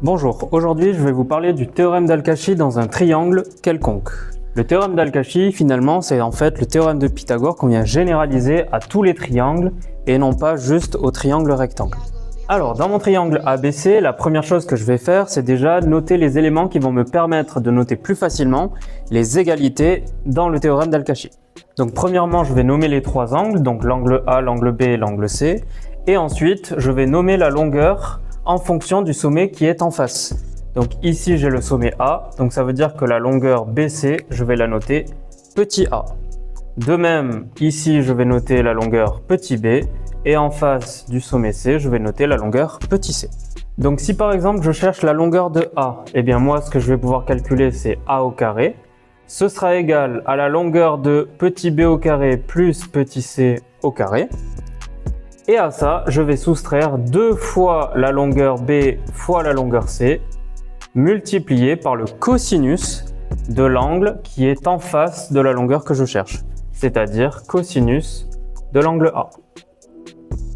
Bonjour, aujourd'hui je vais vous parler du théorème d'Al-Kashi dans un triangle quelconque. Le théorème d'Al-Kashi, finalement, c'est en fait le théorème de Pythagore qu'on vient généraliser à tous les triangles et non pas juste au triangle rectangle. Alors, dans mon triangle ABC, la première chose que je vais faire, c'est déjà noter les éléments qui vont me permettre de noter plus facilement les égalités dans le théorème d'Al-Kashi. Donc, premièrement, je vais nommer les trois angles, donc l'angle A, l'angle B et l'angle C. Et ensuite, je vais nommer la longueur en fonction du sommet qui est en face. Donc ici, j'ai le sommet A, donc ça veut dire que la longueur BC, je vais la noter petit a. De même, ici, je vais noter la longueur petit b, et en face du sommet C, je vais noter la longueur petit c. Donc si par exemple, je cherche la longueur de A, eh bien moi, ce que je vais pouvoir calculer, c'est a au carré. Ce sera égal à la longueur de petit b au carré plus petit c au carré. Et à ça, je vais soustraire 2 fois la longueur B fois la longueur C, multiplié par le cosinus de l'angle qui est en face de la longueur que je cherche, c'est-à-dire cosinus de l'angle A.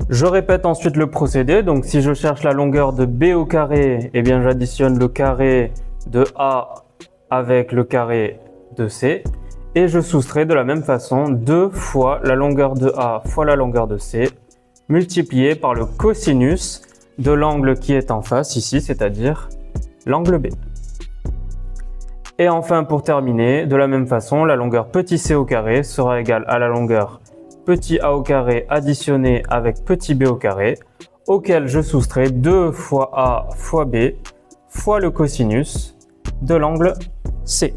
Je répète ensuite le procédé, donc si je cherche la longueur de B au carré, eh bien j'additionne le carré de A avec le carré de C, et je soustrais de la même façon 2 fois la longueur de A fois la longueur de C, multiplié par le cosinus de l'angle qui est en face ici, c'est-à-dire l'angle B. Et enfin, pour terminer, de la même façon, la longueur petit c au carré sera égale à la longueur petit a au carré additionné avec petit b au carré, auquel je soustrais 2 fois a fois b fois le cosinus de l'angle C.